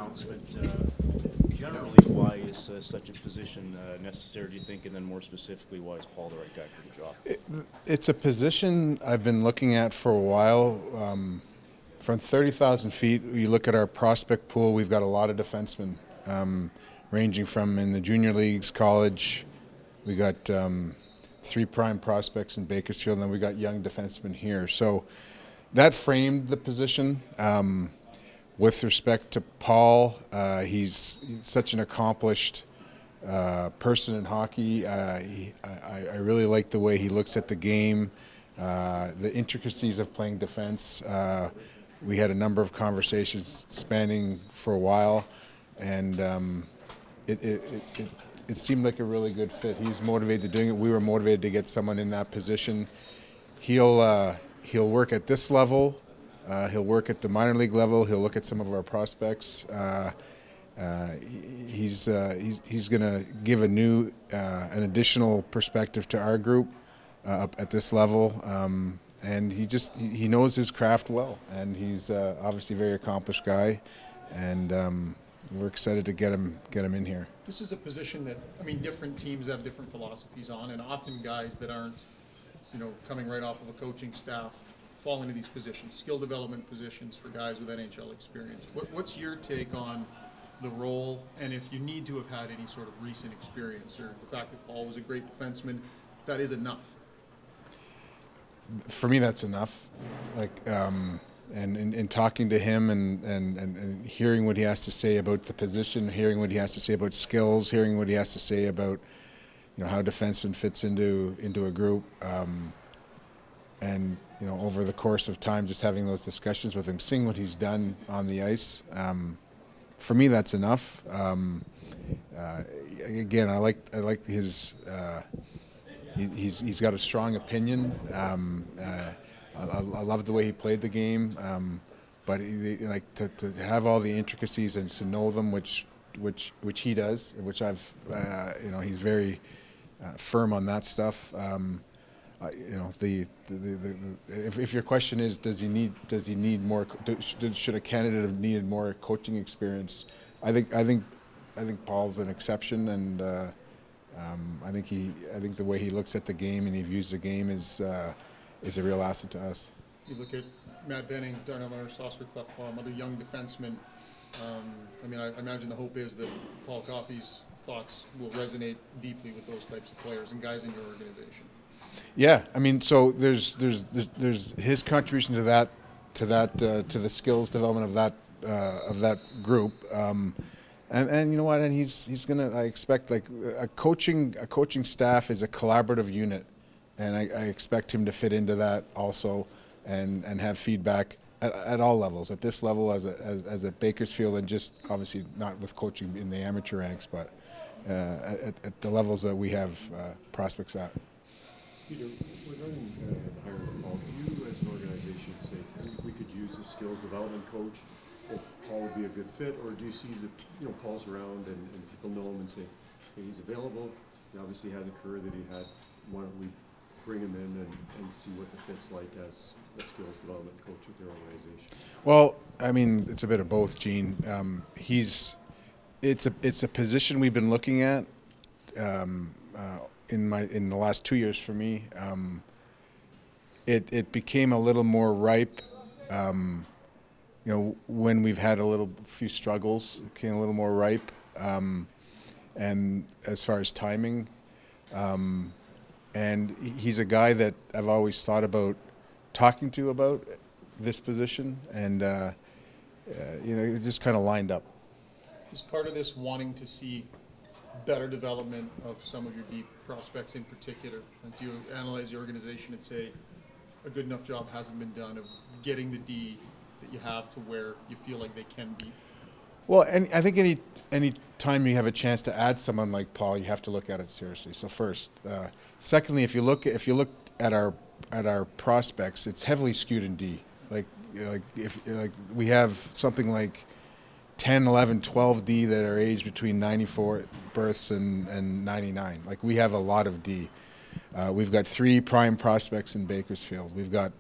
announcement. Generally, why is such a position necessary, do you think? And then more specifically, why is Paul the right guy for the job? It's a position I've been looking at for a while. From 30,000 feet, you look at our prospect pool, we've got a lot of defensemen, ranging from in the junior leagues, college. We got 3 prime prospects in Bakersfield, and then we got young defensemen here. So that framed the position. With respect to Paul, he's such an accomplished person in hockey. I really like the way he looks at the game, the intricacies of playing defense. We had a number of conversations spanning for a while, and it seemed like a really good fit. He's motivated to doing it. We were motivated to get someone in that position. He'll work at this level. He'll work at the minor league level. He'll look at some of our prospects. He's going to give an additional perspective to our group up at this level. And he knows his craft well, and he's obviously a very accomplished guy, and we're excited to get him in here. This is a position that, I mean, different teams have different philosophies on, and often guys that aren't, coming right off of a coaching staff fall into these positions, skill development positions for guys with NHL experience. What's your take on the role, and if you need to have had any sort of recent experience, or the fact that Paul was a great defenseman, that is enough? For me, that's enough. And in talking to him and hearing what he has to say about the position, hearing what he has to say about skills, hearing what he has to say about how defenseman fits into a group, and over the course of time, just having those discussions with him, seeing what he's done on the ice. For me, that's enough. Again, I like his. He's got a strong opinion. I love the way he played the game, but to have all the intricacies and to know them, which he does, which I've, he's very firm on that stuff. If your question is, does he need more? Should a candidate have needed more coaching experience? I think Paul's an exception, and I think the way he looks at the game and he views the game is a real asset to us. You look at Matt Benning, Darnell Miller, Oscar Clefbaum, other young defensemen. I imagine the hope is that Paul Coffey's thoughts will resonate deeply with those types of players and guys in your organization. Yeah, so there's his contribution to the skills development of that group. And you know what? And he's gonna. I expect a coaching staff is a collaborative unit, and I expect him to fit into that also, and have feedback at all levels. At this level, as at Bakersfield, and just obviously not with coaching in the amateur ranks, but at the levels that we have prospects at. Peter, regarding the hiring of Paul, do you as an organization say we could use a skills development coach? That Paul would be a good fit, or do you see that Paul's around and people know him and say, hey, he's available, he obviously had a career that he had, why don't we bring him in and see what the fit's like as a skills development coach with your organization? Well, it's a bit of both, Gene. It's a position we've been looking at in the last 2 years for me. It became a little more ripe. When we've had a few struggles, it became a little more ripe. And as far as timing, and he's a guy that I've always thought about talking to about this position, and it just kind of lined up. Is part of this wanting to see better development of some of your deep prospects in particular? Do you analyze the organization and say a good enough job hasn't been done of getting the D that you have to where you feel like they can be? Well, and I think any time you have a chance to add someone like Paul, you have to look at it seriously. So first, secondly, if you look at our prospects, it's heavily skewed in D. If we have something like 10, 11, 12 D that are aged between 94 births and 99. We have a lot of D. We've got 3 prime prospects in Bakersfield. We've got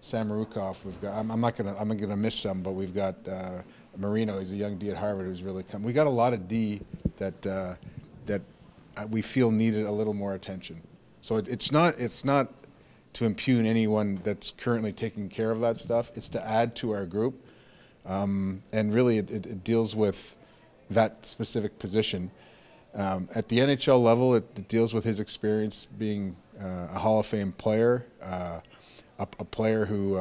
Sam Rukov. We've got I'm gonna miss some, but we've got Marino, he's a young D at Harvard who's really come. We got a lot of D that we feel needed a little more attention. So it's not to impugn anyone that's currently taking care of that stuff. It's to add to our group, and really it deals with that specific position. At the NHL level, it deals with his experience being a Hall of Fame player, a player who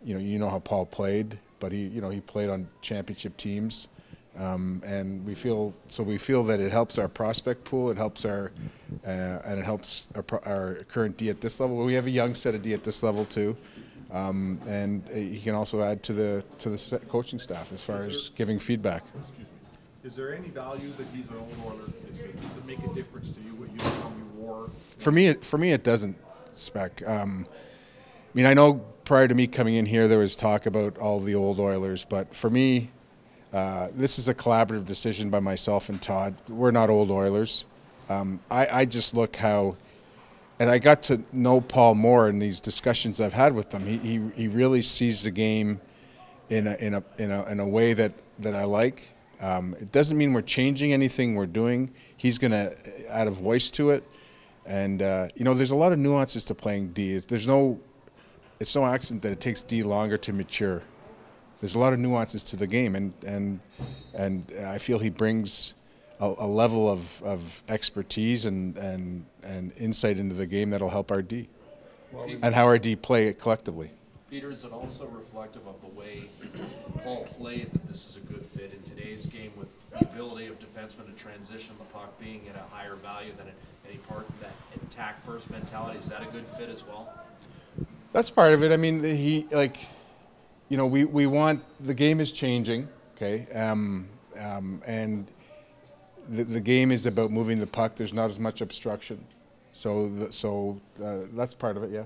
you know how Paul played, but he played on championship teams, and we feel that it helps our prospect pool, it helps our current D at this level. We have a young set of D at this level too, and he can also add to the coaching staff as far as giving feedback. Is there any value that he's an old Oiler? Does it make a difference to you what uniform you wore? For me, it doesn't, Spec. I mean, I know prior to me coming in here, there was talk about all the old Oilers, but for me, this is a collaborative decision by myself and Todd. We're not old Oilers. I just look how, and I got to know Paul more in these discussions I've had with him. He really sees the game in a way that I like. It doesn't mean we're changing anything we're doing. He's going to add a voice to it. And, there's a lot of nuances to playing D. It's no accident that it takes D longer to mature. There's a lot of nuances to the game, and I feel he brings a level of expertise and insight into the game that'll help our D, and how our D play it collectively. Peter, is it also reflective of the way Paul played that this is a good fit in today's game with the ability of defensemen to transition the puck being at a higher value than any part of that attack first mentality? Is that a good fit as well? That's part of it. I mean, we want, the game is changing, okay, and the game is about moving the puck. There's not as much obstruction, so that's part of it, yeah.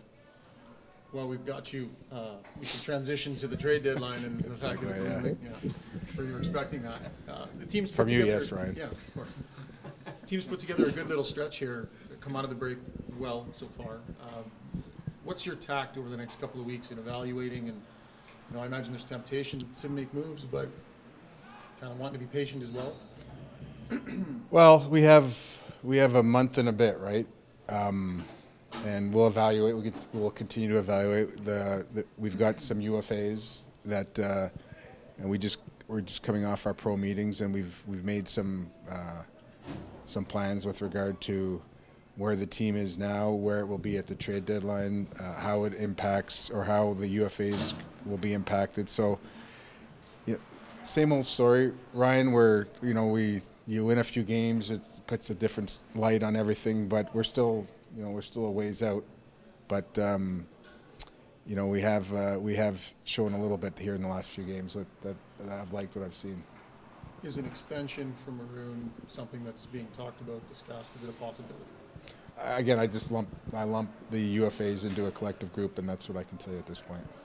Well, we've got you. We can transition to the trade deadline and the fact that it's moving. Yeah, sure you're expecting that. The team's put from you, together, yes, Ryan. Yeah, of course. Team's put together a good little stretch here. Come out of the break well so far. What's your tact over the next couple of weeks in evaluating? And I imagine there's temptation to make moves, but kind of wanting to be patient as well. Well, we have a month and a bit, right? And we'll evaluate. We'll continue to evaluate. We've got some UFAs that, and we're just coming off our pro meetings, and we've made some plans with regard to where the team is now, where it will be at the trade deadline, how it impacts, or how the UFAs will be impacted. So, same old story, Ryan. Where you win a few games, it puts a different light on everything, but we're still a ways out. But we have shown a little bit here in the last few games that I've liked what I've seen. Is an extension for Maroon something that's being talked about, discussed? Is it a possibility? Again, I lump the UFAs into a collective group, and that's what I can tell you at this point.